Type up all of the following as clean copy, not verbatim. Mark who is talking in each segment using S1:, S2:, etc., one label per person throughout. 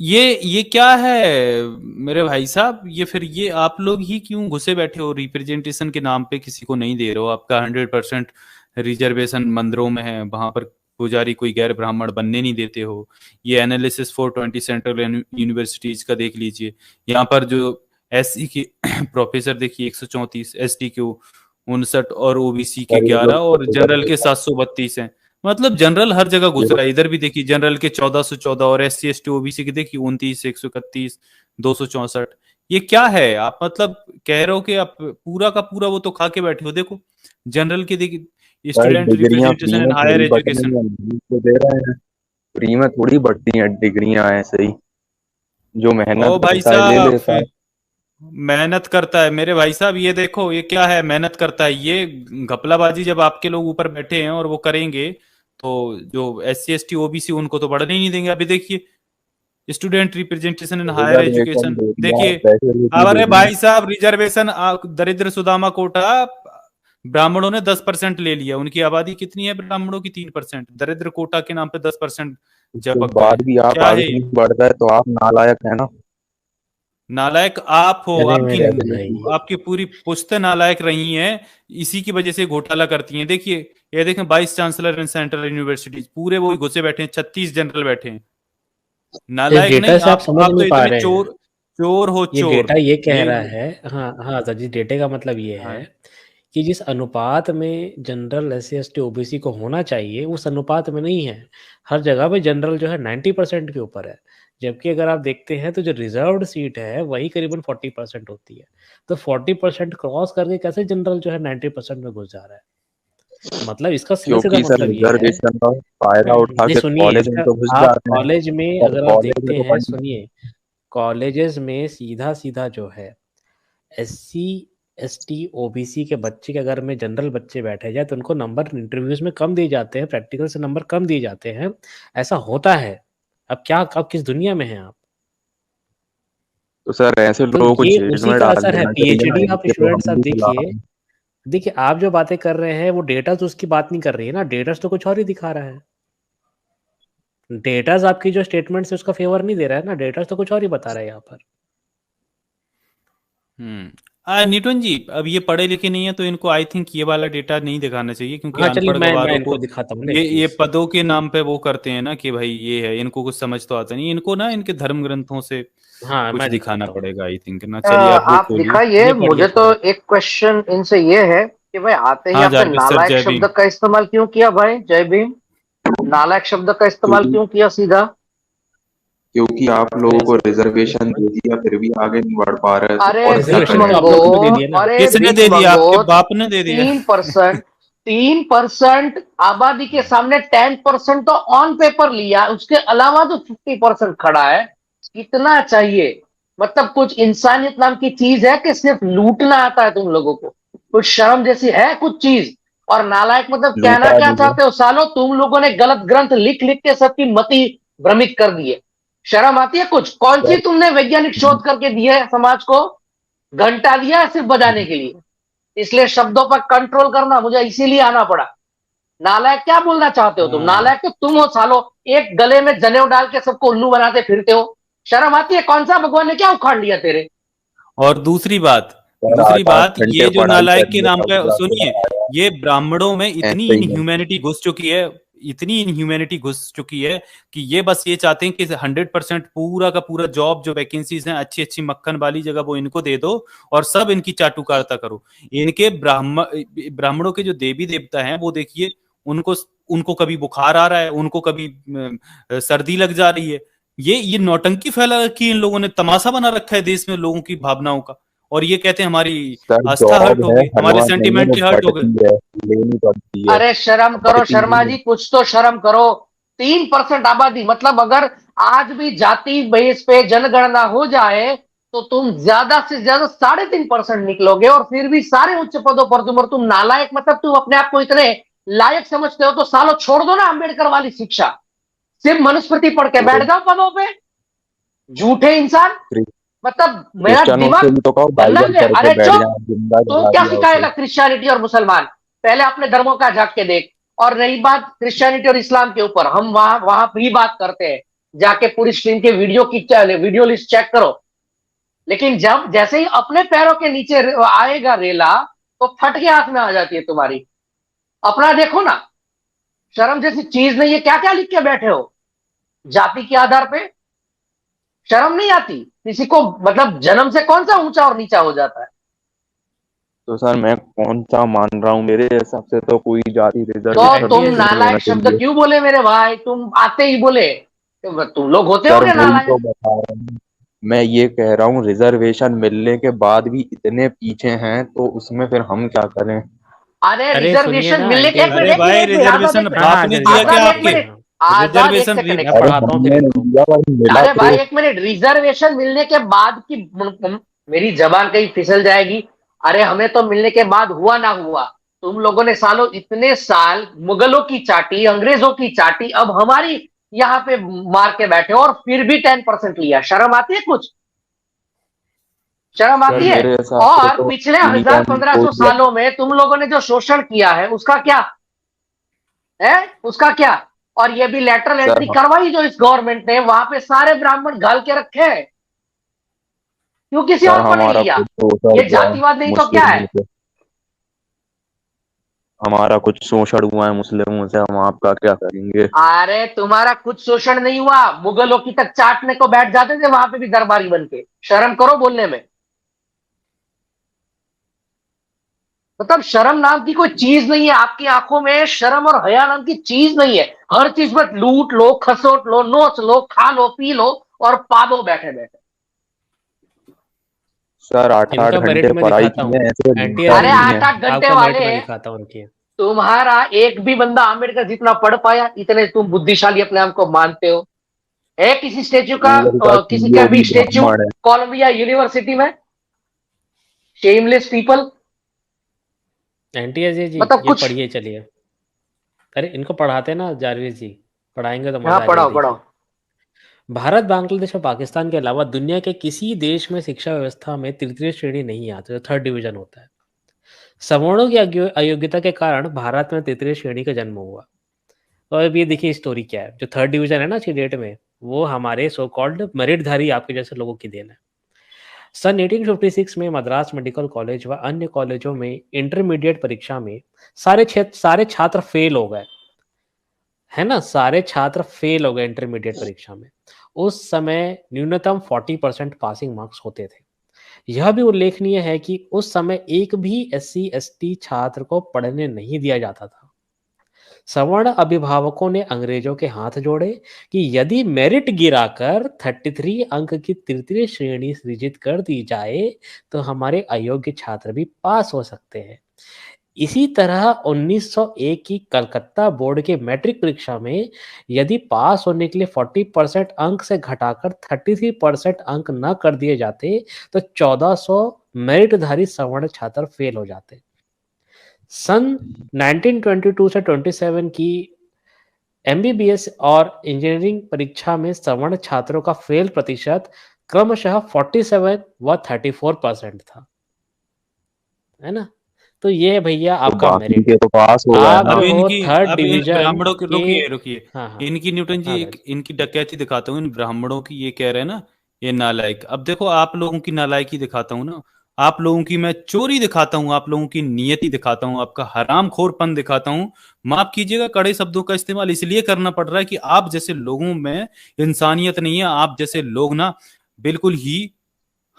S1: ये क्या है मेरे भाई साहब? ये फिर ये आप लोग ही क्यों घुसे बैठे हो? रिप्रेजेंटेशन के नाम पे किसी को नहीं दे रहे हो। आपका 100% रिजर्वेशन मंदिरों में है, वहां पर पुजारी कोई गैर ब्राह्मण बनने नहीं देते हो। ये एनालिसिस 420 सेंट्रल यूनिवर्सिटीज का देख लीजिए। यहाँ पर जो एससी के प्रोफेसर देखिए 134, एसटी के 59 और ओबीसी के
S2: सर ये
S1: 11
S2: लोग
S1: और जनरल के
S2: रिजर्वेशन
S1: 732 हैं। मतलब जनरल हर जगह
S2: ये
S1: घुस रहा है। इधर भी देखिए जनरल के 1414 और S C S T OBC के देखिए 29, 131, 264। ये क्या है? आप मतलब कह रहे हो कि आप पूरा का पूरा वो तो खा के बैठे हो। देखो जनरल के देखिए
S2: सर
S1: स्टूडेंट
S2: डिग्रियां फ्री
S1: रिप्रेजेंटेशन
S2: में
S1: इन हायर
S2: थोड़ी बट
S1: एजुकेशन।
S2: रही हैं, तो दे रहे हैं। फ्री में थोड़ी बढ़ती हैं डिग्रियां ऐसे ही, जो
S1: ओ
S2: मेहनत
S1: भाई
S2: करता है ले
S1: साहब
S2: लेता है।
S1: मेहनत करता है मेरे भाई साहब। ये देखो ये क्या है, मेहनत करता है ये। घपलाबाजी जब आपके लोग ऊपर बैठे हैं और वो करेंगे तो जो S C S T OBC उनको तो बढ़ने ही नहीं देंगे। अभी देखिए student representation in higher
S2: reservation
S1: education
S2: दे दिया,
S1: देखिए।
S2: फैसिलिटी
S1: अरे
S2: दे दी।
S1: भाई साहब रिजर्वेशन दरिद्र सुदामा कोटा ब्राह्मणों ने 10% ले लिया। उनकी आबादी कितनी है ब्राह्मणों की? 3%। दरिद्र कोटा के नाम पे 10%
S2: उसके
S1: झपक गए।
S2: बाद भी आप
S1: क्या है
S2: आगे
S1: ये?
S2: नहीं बढ़ गए तो आप नालायक है ना।
S1: नालायक आप हो।
S3: अरे
S1: आपकी
S3: मेरे भाई,
S1: आपकी पूरी पुश्तें नालायक रही हैं। इसी की वजह से घोटाला करती हैं। देखिए ये देखें, vice chancellor in central universities पूरे वो घुसे बैठे हैं, 36 जनरल बैठे हैं।
S3: इस
S1: नालायक
S3: डेटा
S1: नहीं
S3: से आप समझ
S1: आप तो
S3: नहीं पा
S1: इतने
S3: रहे हैं।
S1: चोर, चोर हो
S3: ये
S1: चोर।
S3: डेटा ये कह
S1: ये
S3: रहा है, हाँ हाँ सर जी, डेटे का मतलब ये है
S1: हाँ।
S3: कि जिस अनुपात में general S C S T OBC को होना चाहिए उस अनुपात में नहीं है। हर जगह पे जनरल जो है 90% के ऊपर है, जबकि अगर आप देखते हैं तो जो रिजर्व्ड सीट है वही करीबन 40% होती है। तो 40% क्रॉस करके कैसे जनरल जो है 90% में घुस जा रहा है? मतलब इसका सीधा सीधा
S2: क्योंकि सर
S3: मतलब ये है।
S2: रिजर्वेशन का फायदा उठा
S3: नहीं
S2: के
S3: सुनिए
S2: कॉलेज में
S3: इसका,
S2: तो घुस
S3: आप
S2: जाते हैं।
S3: कॉलेज में
S2: पर
S3: अगर आप
S2: कॉलेज में
S3: देखते
S2: तो
S3: हैं,
S2: कंडीशन
S3: सुनिए, कॉलेजेस में सीधा सीधा जो है एससी एसटी ओबीसी के बच्चे के अगर में जनरल बच्चे बैठे जाए तो उनको नंबर इंटरव्यूज में कम दिए जाते हैं, प्रैक्टिकल से नंबर कम दिए जाते हैं। ऐसा होता है। अब क्या, अब किस दुनिया में हैं आप?
S2: तो सर ऐसे
S3: तो
S2: लोगों को
S3: ये
S2: जेल
S3: उसी
S2: में
S3: का
S2: डाल
S3: असर है।
S2: देना चाहिए ना,
S3: पीएचडी आप
S2: इनके तो
S3: स्टूडेंट्स
S2: हम
S3: आप
S2: भी खिलाफ
S3: देखिए,
S2: हैं।
S3: देखिए आप जो बातें कर रहे हैं वो डेटा तो उसकी बात नहीं कर रही है ना, डेटा तो कुछ और ही दिखा रहा है। डेटाज आपकी जो स्टेटमेंट है उसका फेवर नहीं दे रहा है ना, डेटा तो कुछ और ही बता रहा है यहाँ पर।
S1: न्यूटन जी अब ये पढ़े लिखे नहीं है तो इनको आई थिंक ये वाला डेटा नहीं दिखाना चाहिए, क्योंकि
S3: हाँ चलिए,
S1: अनपढ़
S3: मैं
S1: गवारों
S3: इनको
S1: को
S3: दिखाता हूँ ना
S1: ये
S3: एक
S1: ये
S3: चीज।
S1: पदों के नाम पे वो करते हैं ना कि भाई ये है, इनको कुछ समझ तो आता नहीं। इनको ना इनके धर्म ग्रंथों से
S3: हाँ
S1: कुछ
S3: मैं
S1: दिखाना
S3: दिखाता हूँ।
S1: पड़ेगा आई थिंक ना। चलिए आप वो
S4: आप
S1: खोलिए,
S4: दिखाइए।
S1: ये पढ़िए
S4: मुझे तो
S1: थोड़ा।
S4: एक क्वेश्चन इनसे ये है कि भाई आते ही
S1: हाँ
S4: आपने
S1: जारविस सर
S4: नालायक
S1: जय
S4: शब्द
S1: भीम।
S4: का इस्तेमाल क्यों किया भाई? जय भीम। नालायक शब्द का इस्तेमाल
S2: क्योंकि
S4: क्यों किया सीधा?
S2: क्योंकि आप लोगों को रिजर्वेशन दे दिया फिर भी आगे नहीं बढ़ पा रहे तो
S4: अरे
S2: और क्या
S4: भीख
S3: रिजर्वेशन
S2: करें।
S3: तो आप
S4: मंगो,
S3: लोगों को भी दे दिया ना।
S4: अरे
S1: किसने
S4: भीख
S1: दे दिया?
S4: मंगो।
S1: आपके बाप ने दे दिया।
S4: 3%, 3% आबादी के सामने 10% तो ऑन पेपर लिया, उसके अलावा जो 50% खड़ा है, कितना चाहिए? मतलब कुछ इंसानियत नाम की चीज है कि सिर्फ लूटना आता है तुम लोगों को? कुछ शर्म जैसी है कुछ चीज? और नालायक मतलब कहना
S2: लूटा
S4: क्या
S2: भी है।
S4: चाहते हो सालो? तुम लोगों ने गलत ग्रंथ लिख लिख के सबकी मति भ्रमित कर दी है। शर्म आती है कुछ? कौन सी
S2: सर
S4: तुमने वैज्ञानिक शोध करके दी है समाज को? घंटा दिया है सिर्फ बजाने के लिए। इसलिए शब्दों पर कंट्रोल करना मुझे इसीलिए आना पड़ा। नालायक क्या बोलना चाहते हो तुम?
S1: हाँ
S4: नालायक तो तुम हो सालो, एक गले में जनेऊ डाल के सबको उल्लू बनाते फिरते हो। शर्म आती है? कौन सा भगवान ने क्या उखाड़ लिया तेरे?
S1: और दूसरी बात,
S2: सर
S1: दूसरी
S2: 8-8
S1: बात
S2: घंटे
S1: ये जो
S2: पढ़ाई
S1: नालायक के
S2: करिए
S1: नाम
S2: तब
S1: पे
S2: जाके
S1: सुनिए,
S2: आया।
S1: ये ब्राह्मणों में इतनी
S2: ऐसे ही है।
S1: इनह्यूमैनिटी घुस चुकी है, इतनी इनह्यूमैनिटी घुस चुकी है कि ये बस ये चाहते हैं कि 100% पूरा का पूरा जॉब जो वैकेंसीज हैं अच्छी अच्छी मक्खन वाली जगह वो इनको दे दो और सब इनकी चाटुकारिता करो। इनके ब्राह्मणों के जो देवी देवता हैं वो देखिए, उनको उनको कभी बुखार आ रहा है, उनको कभी सर्दी लग जा रही है। ये नौटंकी फैला रखी है इन लोगों ने, तमाशा बना रखा है देश में लोगों की भावनाओं का। और ये कहते हैं हमारी
S2: सर
S1: आस्था हर्ट
S2: जॉब
S1: हो
S2: है,
S1: गई, हमारे
S2: हलवा नहीं है, वो
S1: सेंटिमेंट हर्ट हो गए।
S2: बटती है, लेनी पड़ती है।
S4: अरे शर्म करो
S2: बटती
S4: शर्मा
S2: नहीं
S4: जी,
S2: है।
S4: कुछ तो शर्म करो। 3% आबादी मतलब अगर आज भी जाति बेस पे जनगणना हो जाए तो तुम ज्यादा से ज्यादा 3.5% निकलोगे, और फिर भी सारे उच्च पदों पर तुम। और तुम नालायक मतलब तुम अपने आप को इतने लायक समझते हो तो सालो छोड़ दो ना अम्बेडकर वाली शिक्षा, सिर्फ मनुस्मृति पढ़ के
S2: तो
S4: बैठ जाओ पदों पे। झूठे इंसान। मतलब मेरा
S2: क्रिश्चियनों से
S4: दिमाग
S2: भी तो कहो
S4: गलना
S2: बाइबल
S4: गया।
S2: पढ़ के
S4: अरे
S2: बैठ
S4: चुप!
S2: जाए, जिंदा
S4: तो
S2: जला
S4: क्या
S2: दिया उसे।
S4: सिखाएगा क्रिश्चियनिटी और मुसलमान? पहले अपने धर्मों का झांक के देख। और रही बात क्रिश्चियनिटी और इस्लाम के ऊपर, हम वहां वहां भी बात करते हैं। जाके पूरी स्ट्रीम के वीडियो लिस्ट चेक करो। लेकिन जब जैसे ही अपने पैरों के नीचे आएगा रेला, तो फट के हाथ में आ जाती है तुम्हारी। अपना देखो ना, शर्म जैसी चीज नहीं है, क्या क्या लिख के बैठे हो जाति के आधार पे। शर्म नहीं आती किसी को? मतलब जन्म से कौन सा ऊंचा और नीचा हो जाता है?
S2: तो सर मैं कौन सा मान रहा हूँ, मेरे हिसाब से तो कोई जाति
S4: तो
S2: रिजर्वेशन
S4: तुम
S3: NTS
S2: नहीं होना
S4: नालायक शब्द
S2: चाहिए।
S4: क्यों बोले मेरे भाई? तुम आते ही बोले, तुम लोग होते
S2: सर
S4: होगे
S2: वही तो
S4: नालायक।
S2: बता रहा हूँ, मैं ये कह रहा हूँ रिजर्वेशन मिलने के बाद भी इतने पीछे हैं, तो उसमें फिर हम क्या करें।
S4: अरे
S3: अरे सुनिए
S4: रिजर्वेशन
S3: ना
S4: मिलने के,
S3: NTS
S1: अरे
S3: जी।
S1: भाई, रिजर्वेशन
S3: हाँ हाँ
S1: आपने
S3: जल्दी
S1: दिया क्या?
S3: बताइए
S1: आपके
S3: हाँ।
S4: आजाद, एक
S1: रिजर्वेशन
S4: सेकंड,
S3: मैं
S2: अरे
S3: पढ़ाता हूँ फिर
S2: हमने
S3: इनको।
S2: दिया पर मिला
S4: अरे भाई
S2: तो।
S4: एक मिनट, रिजर्वेशन मिलने के बाद की मेरी जबान कहीं फिसल जाएगी। अरे हमें तो मिलने के बाद हुआ ना हुआ, तुम लोगों ने सालों इतने साल मुगलों की चाटी, अंग्रेजों की चाटी, अब हमारी यहाँ पे मार के बैठे हो, और फिर भी 10% लिया। शर्म आती है कुछ? शर्म
S2: सर
S4: आती है?
S2: मेरे हिसाब से
S4: और
S2: तो
S4: पिछले
S2: इनकम
S4: 1000-1500
S2: कोई
S4: सालों में तुम लोगों ने जो शोषण किया है, उसका क्या है? उसका क्या? और ये भी लेटरल
S2: सर
S4: एंट्री करवाई जो इस गवर्नमेंट ने, वहां पे सारे ब्राह्मण घाल के रखे हैं। क्यों किसी
S2: सर
S4: और को नहीं
S2: हमारा
S4: लिया?
S2: खुद शोषण
S4: ये
S2: हुआ है
S4: जातिवाद नहीं तो क्या है?
S2: मुस्लिमों से, हमारा कुछ शोषण हुआ है मुस्लिमों से, हम आपका क्या करेंगे।
S4: अरे तुम्हारा कुछ शोषण नहीं हुआ, मुगलों की तक चाटने को बैठ जाते थे वहां पे भी दरबारी बन के। शर्म करो बोलने में। मतलब शर्म नाम की कोई चीज नहीं है आपकी आंखों में, शर्म और हया नाम की चीज नहीं है। हर चीज में लूट लो, खसोट लो, नोच लो, खा लो, पी लो और पा दो बैठे बैठे।
S2: सर 8-8
S3: इनका मेरिट
S2: घंटे
S3: मैं
S2: पढ़ाई
S3: दिखाता
S2: की
S3: हूँ।
S2: है, ऐसे
S3: NTS
S2: घंटा
S4: अरे
S3: जी
S2: नहीं है।
S4: 8-8 घंटे
S3: आपका मेरिट
S4: वाले,
S3: मैं दिखाता हूँ उनकी।
S4: तुम्हारा एक भी बंदा अम्बेडकर जितना पढ़ पाया? इतने तुम बुद्धिशाली अपने आप को मानते हो? है किसी स्टेच्यू का,
S2: गूगल का
S4: किसी का
S2: सीईओ
S4: भी
S2: भी
S4: स्टेच्यू
S2: ब्राह्मण है।
S4: कोलंबिया यूनिवर्सिटी में? Shameless people.
S3: NTS जी
S4: मतलब
S3: ये
S4: कुछ।
S3: पढ़िए चलिए। अरे इनको पढ़ाते ना जारवेद जी, पढ़ाएंगे तो
S4: हाँ
S3: मजा आ जाएगी
S4: पढ़ाओ पढ़ाओ।
S3: देखिए। भारत, बांग्लादेश और पाकिस्तान के अलावा दुनिया के किसी देश में शिक्षा व्यवस्था में तृतीय श्रेणी नहीं आती, जो थर्ड डिवीजन होता है। सवर्णों की अयोग्यता के कारण भारत में तृतीय श्रेणी का जन्म हुआ। तो अब ये देखिए स्टोरी क्या है। जो थर्ड डिवीजन है ना आज की डेट में, वो हमारे सो कॉल्ड मेरिटधारी आपके जैसे लोगों की देन है। सन 1856 में मद्रास मेडिकल कॉलेज व अन्य कॉलेजों में इंटरमीडिएट परीक्षा में सारे छात्र फेल हो गए, है ना। सारे छात्र फेल हो गए इंटरमीडिएट परीक्षा में। उस समय न्यूनतम 40% पासिंग मार्क्स होते थे। यह भी उल्लेखनीय है कि उस समय एक भी SC ST छात्र को पढ़ने नहीं दिया जाता था। सवर्ण अभिभावकों ने अंग्रेजों के हाथ जोड़े कि यदि मेरिट गिराकर 33 अंक की तृतीय श्रेणी सृजित कर दी जाए तो हमारे अयोग्य छात्र भी पास हो सकते हैं। इसी तरह 1901 की कलकत्ता बोर्ड के मैट्रिक परीक्षा में यदि पास होने के लिए 40% अंक से घटाकर 33% अंक न कर दिए जाते तो 1400 मेरिटधारी सवर्ण छात्र फेल हो जाते। सन 1922 से 27 की MBBS और इंजीनियरिंग परीक्षा में सवर्ण छात्रों का फेल प्रतिशत क्रमशः 47 व 34% था, है ना। तो ये भैया
S2: तो
S3: आपका
S2: बाकी
S3: मेरिट।
S2: के तो पास हो गए
S3: आप
S2: ना।
S1: अब
S3: हो
S1: इनकी,
S3: थर्ड
S1: अब इन
S3: डिवीजन
S1: ब्राह्मणों की,
S3: के।
S1: रुकिए रुकिए,
S3: हाँ हाँ
S1: इनकी न्यूटन जी
S3: हाँ
S1: एक
S3: राज।
S1: इनकी डकैती दिखाता हूँ इन ब्राह्मणों की। ये कह रहे हैं ना ये नालायक। अब देखो आप लोगों की नालायकी दिखाता हूँ ना, आप लोगों की मैं चोरी दिखाता हूँ, आप लोगों की नियति दिखाता हूँ, आपका हरामखोरपन दिखाता हूँ। माफ कीजिएगा, कड़े शब्दों का इस्तेमाल इसलिए करना पड़ रहा है कि आप जैसे लोगों में इंसानियत नहीं है। आप जैसे लोग ना बिल्कुल ही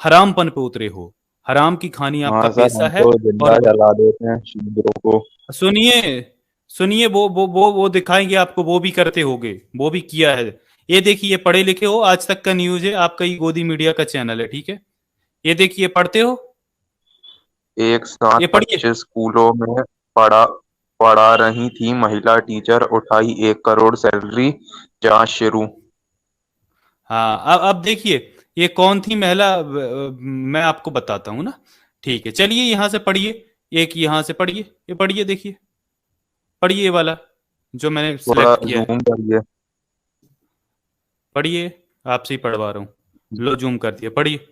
S1: हरामपन पे उतरे हो। हराम की खानी आपका
S2: हाँ सर,
S1: पेशा
S2: हम
S1: है।
S2: तो जिंदा
S1: और
S2: जला देते हैं शूद्रों को।
S1: सुनिए, सुनिए, वो दिखाएंगे आपको, वो भी करते होगे, वो भी किया है। ये देखिए, ये पढ़े लिखे हो, आज तक का न्यूज है, आपका ये गोदी मीडिया का चैनल है, ठीक है। ये देखिए, पढ़ते हो,
S2: एक साथ
S1: ये पढ़िए।
S2: 25 स्कूलों में पढ़ा पढ़ा रही थी महिला टीचर, उठाई 1 करोड़ सैलरी, जांच शुरू।
S1: हाँ, अब देखिए ये कौन थी महिला, मैं आपको बताता हूँ ना। ठीक है, चलिए यहां से पढ़िए, एक यहां से पढ़िए, ये पढ़िए, देखिए, पढ़िए ये वाला जो मैंने
S2: थोड़ा
S1: सिलेक्ट किया है।
S2: जूम करिए।
S1: पढ़िए, आपसे ही पढ़वा रहा हूँ, लो जूम कर दिया, पढ़िए।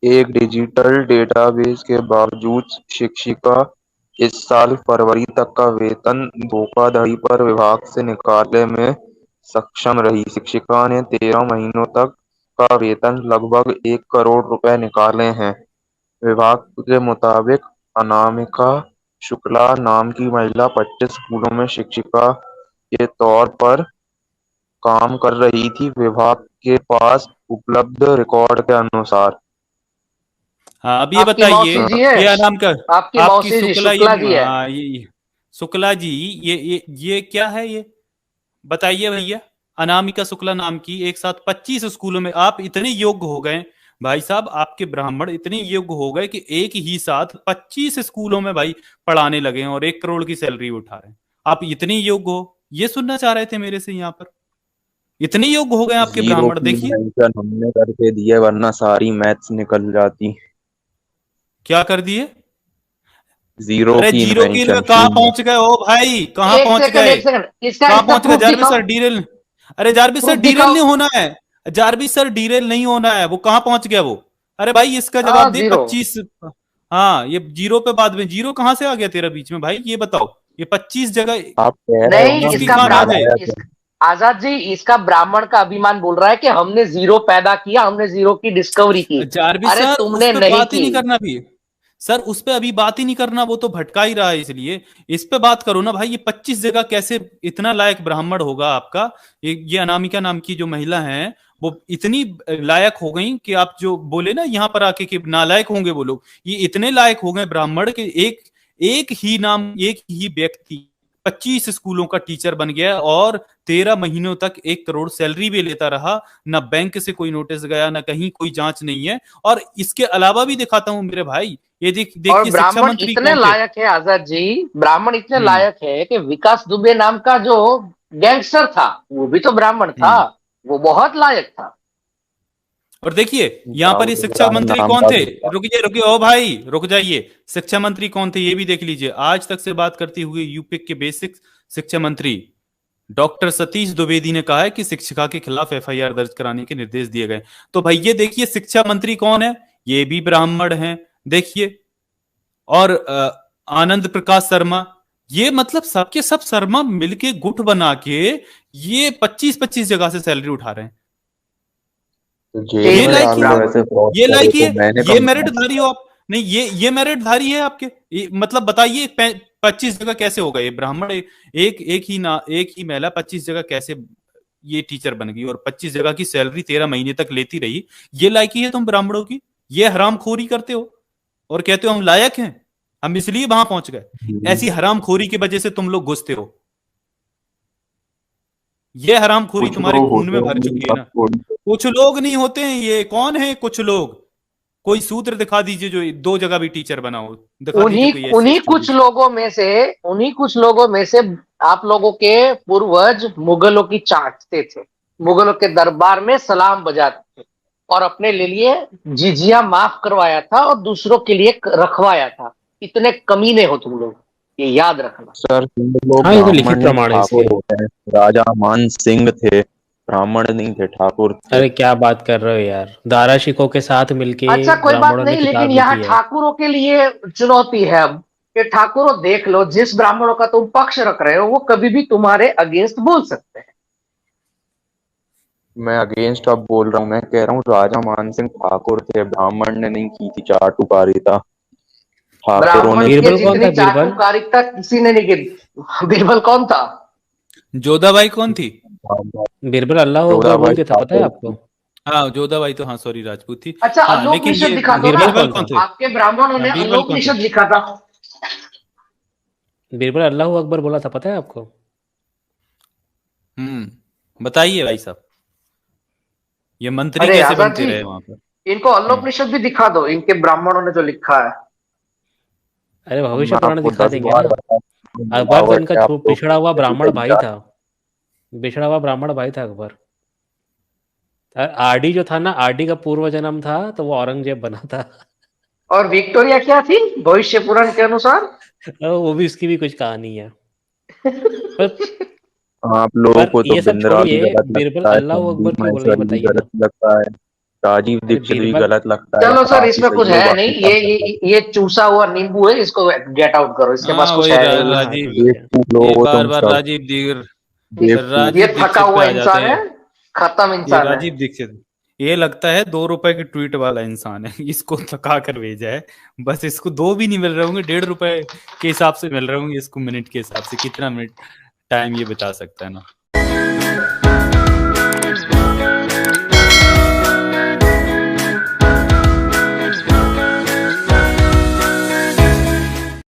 S2: एक डिजिटल डेटाबेस के बावजूद शिक्षिका इस साल फरवरी तक का वेतन धोखाधड़ी पर विभाग से निकाले में सक्षम रही। शिक्षिका ने 13 महीनों तक का वेतन लगभग 1 करोड़ रुपए निकाले हैं। विभाग के मुताबिक अनामिका शुक्ला नाम की महिला 25 स्कूलों में शिक्षिका के तौर पर काम कर रही थी। विभाग के पास उपलब्ध रिकॉर्ड के अनुसार
S1: हाँ, अब ये
S4: आपकी
S1: बताइए,
S4: मौसी जी है,
S1: ये नाम का
S4: आपकी
S1: आपकी
S4: मौसी जी
S1: शुक्ला,
S4: शुक्ला जी है।
S1: हाँ, शुक्ला जी, ये क्या है ये बताइए भैया। अनामिका शुक्ला नाम की एक साथ 25 स्कूलों में आप इतने योग्य हो गए भाई साहब, आपके ब्राह्मण इतने योग्य हो गए कि एक ही साथ 25 स्कूलों में भाई पढ़ाने लगे हैं और 1 करोड़ की सैलरी उठा रहे हैं। आप इतने योग्य हो, ये सुनना चाह रहे थे मेरे से यहाँ पर। इतने योग्य हो गए आपके
S2: जीरो
S1: ब्राह्मण,
S2: की
S1: देखिए
S2: मेंशन हमने करके दिए, वरना सारी मैथ्स निकल जाती।
S1: क्या कर दिए।
S2: जीरो
S1: अरे
S2: की
S1: जीरो के लिए
S2: इन्वेंशन
S1: कहाँ पहुंच गए हो भाई, कहाँ
S4: एक
S1: पहुंच
S4: सेकंड,
S1: गए,
S4: एक सेकंड, इसका
S1: कहाँ
S4: इसका
S1: पहुंच गए।
S4: प्रूफ
S1: जारविस
S4: दिखाओ,
S1: सर डीरेल, अरे जारविस सर
S4: प्रूफ
S1: डीरेल
S4: दिखाओ।
S1: नहीं होना है, जारविस सर डीरेल नहीं होना है, वो कहाँ पहुंच गया वो। अरे भाई इसका जवाब दे,
S4: जीरो।
S1: 25। हाँ, ये जीरो पे बाद में, जीरो कहाँ से आ गया तेरा बीच में भाई, ये बताओ। ये 25 जगह
S2: आप कह रहे हो
S4: नहीं,
S2: ना
S1: किसकी
S2: कि
S4: इसका
S1: खान आ
S4: ब्राह्मण
S1: जाए।
S4: आजाद जी, इसका ब्राह्मण का अभिमान बोल रहा है कि हमने जीरो पैदा किया, हमने जीरो की डिस्कवरी की।
S1: जारविस
S4: अरे
S1: सर उस
S4: तुमने
S1: पे
S4: नहीं
S1: बात ही
S4: की।
S1: नहीं करना भी सर, उस पे अभी बात ही नहीं करना, वो तो भटका ही रहा है, इसलिए इस पे बात करो ना भाई। ये 25 जगह कैसे इतना लायक ब्राह्मण होगा आपका। ये अनामिका नाम की जो महिला है वो इतनी लायक हो गई कि आप जो बोले ना यहाँ पर आके कि नालायक होंगे वो लोग, ये इतने लायक हो गए ब्राह्मण कि एक ही व्यक्ति 25 स्कूलों का टीचर बन गया और 13 महीनों तक 1 करोड़ सैलरी भी लेता रहा। ना बैंक से कोई नोटिस गया, ना कहीं कोई जांच नहीं है। और इसके अलावा भी दिखाता हूं मेरे भाई, ये
S4: और
S1: देखिए शिक्षा
S4: ब्राह्मण
S1: मंत्री
S4: इतने
S1: कौन थे।
S4: लायक है आजाद जी, ब्राह्मण इतने
S1: हम्म
S4: लायक है कि विकास दुबे नाम का जो गैंगस्टर था वो भी तो ब्राह्मण था,
S1: हम्म
S4: वो बहुत लायक था।
S1: और देखिए यहाँ पर ये शिक्षा मंत्री
S2: नाम
S1: कौन
S2: का
S1: थे।
S2: भी था।
S1: रुकिए ओ भाई रुक जाइए, शिक्षा मंत्री कौन थे ये भी देख लीजिए। आज तक से बात करते हुए यूपी के बेसिक शिक्षा मंत्री डॉक्टर सतीश द्विवेदी ने कहा है कि शिक्षिका के खिलाफ एफआईआर दर्ज कराने के निर्देश दिए गए। तो भाई ये देखिए शिक्षा मंत्री कौन है, ये भी ब्राह्मण हैं, देखिए। और आनंद प्रकाश शर्मा, ये मतलब सबके सब शर्मा मिलके गुट बना के ये 25-25 जगह से सैलरी उठा रहे हैं।
S2: तो
S1: ये
S2: जेल में
S1: लायक
S2: आके
S1: है,
S2: वैसे फ्रॉड
S1: ये
S2: करे
S1: लायक
S2: तो
S1: है,
S2: मैंने
S1: ये
S2: कब
S1: मेरिटधारी हो आप। नहीं, ये मेरिटधारी है आपके। मतलब बताइए 25 जगह कैसे होगा ये ब्राह्मण, एक ही महिला 25 जगह कैसे ये टीचर बन गई और 25 जगह की सैलरी 13 महीने तक लेती रही। ये लायकी है तुम ब्राह्मणों की, ये हरामखोरी करते हो और कहते हो हम लायक हैं, हम इसलिए वहां पहुंच गए। ऐसी हरामखोरी की वजह से तुम लोग घुसते हो, ये हरामखोरी
S2: कुछ
S1: तुम्हारे
S2: लोग
S1: खून
S2: होते
S1: में
S2: हैं
S1: भर
S2: जो
S1: चुकी है ना।
S2: सब थोड़ी।
S1: कुछ लोग नहीं होते हैं, ये कौन है कुछ लोग। कोई सूत्र दिखा दीजिए जो 2 जगह भी टीचर बना हो, दिखा दीजिए
S4: उन्हीं
S1: कोई ऐसी
S4: उन्हीं
S1: स्टोरी।
S4: उन्हीं कुछ लोगों में से आप लोगों के पूर्वज मुगलों की चाटते थे, मुगलों के दरबार में सलाम बजाते थे और अपने लिए जिजिया माफ करवाया था और दूसरों के लिए रखवाया था। इतने कमीने हो तुम लोग, ये याद रखना।
S2: सर हिंदू लोग
S3: हाँ, ये तो
S2: ब्राह्मण
S3: लिखित
S2: नहीं
S3: प्रमाण है
S2: ठाकुर
S3: इसके।
S2: होते हैं। राजा मान सिंह थे, ब्राह्मण नहीं थे, ठाकुर थे।
S3: अरे क्या बात कर रहे हो यार, दारा शिकोह के साथ मिलके
S4: अच्छा कोई बात
S3: ब्राह्मणों ने
S4: नहीं, लेकिन
S3: किताब
S4: यहाँ
S3: लिखी है।
S4: ठाकुरों के लिए चुनौती है अब कि ठाकुरों देख लो, जिस ब्राह्मणों का तुम पक्ष रख रहे हो वो कभी भी तुम्हारे अगेंस्ट बोल सकते हैं।
S2: मैं अगेंस्ट अब बोल रहा हूँ, मैं कह रहा हूँ राजा मान सिंह ठाकुर थे, ब्राह्मण ने नहीं की थी चाटुकारिता, ठाकुरों
S4: ब्राह्मण
S2: ने
S4: की
S3: बीरबल कौन
S4: जितनी
S3: था, बीरबल?
S4: चाटुकारिता किसी ने नहीं की। बीरबल कौन था?
S1: जोधाबाई कौन थी।
S3: बीरबल अल्लाह अकबर
S2: जोधाबाई
S3: बोलते था, पता है आपको?
S1: हाँ जोधाबाई तो, हाँ सॉरी, राजपूत थी।
S4: अच्छा
S1: हाँ लेकिन
S4: अल्लोपनिषद
S1: ये
S4: दिखा दो ना,
S3: बीरबल
S1: बीरबल
S3: कौन
S1: कौन
S3: था?
S1: थे।
S4: आपके ब्राह्मणों ने
S1: हाँ, बीरबल कौन थे।
S4: अल्लोपनिषद लिखा था।
S3: बीरबल अल्लाह अकबर बोला था, पता है आपको?
S1: बताइए भाई साहब, ये मंत्री
S4: अरे
S1: कैसे
S4: आजाद
S1: बनते
S4: जी,
S1: रहे वहां पर।
S4: इनको अल्लोपनिषद भी दिखा दो, इनके ब्राह्मणों ने जो लिखा है।
S3: अरे भविष्य
S2: मैं
S3: पुराण
S2: आपको
S3: दिखा
S2: 10
S3: देंगे
S2: बार
S3: ना।
S2: बता
S3: अकबर तो इनका
S2: है, आप लोग
S3: पिछड़ा हुआ ब्राह्मण भाई
S2: जाते।
S3: था, बिछड़ा हुआ ब्राह्मण भाई था अकबर। आरडी जो था ना, आरडी का पूर्व जन्म था तो वो औरंगजेब बना था।
S4: और विक्टोरिया क्या थी भविष्य पुराण के अनुसार?
S3: वो भी, उसकी भी कुछ कहानी है। पर
S2: आप लोगों को तो
S3: ये सब
S2: बिंद्रा भी
S3: छोड़िए,
S2: गलत
S3: बीरबल
S2: लगता है,
S3: अल्लाह अकबर
S2: संदीप
S3: क्यों बोला, ये
S2: माहेश्वरी भी
S3: बताइए ना।
S2: गलत लगता है, राजीव
S3: अरे
S2: दीक्षित भी
S3: बीरबल,
S2: गलत लगता है,
S4: चलो सर,
S2: आप ही
S4: इसमें कुछ
S2: सही हो,
S4: है नहीं,
S2: बाकी सब गलत।
S4: ये चूसा हुआ नींबू है, इसको गेट आउट करो, इसके पास
S1: हाँ
S4: कुछ
S1: वही
S4: है नहीं।
S3: हाँ
S1: राजीव,
S3: ठीक है।
S2: बेवकूफ
S1: ये
S2: लोग हो
S1: बार
S2: तुम
S1: बार
S2: सब।
S1: राजीव
S4: ये
S1: दीक्षित
S4: थका
S1: पे
S4: हुआ
S1: आ जाते
S4: इंसान
S1: हैं।
S4: है, खत्म
S1: ये
S4: इंसान है।
S1: राजीव दीक्षित, ये लगता है 2 रुपए की ट्वीट वाला इंसान है। इसको थका कर भेजा है, बस इसको 2 भी नहीं मिल रहे होंगे, 1.5 रुपए के हिसाब से मिल रहे होंगे इसको, मिनट के हिसाब से कितना मिनट टाइम ये बता सकता है ना।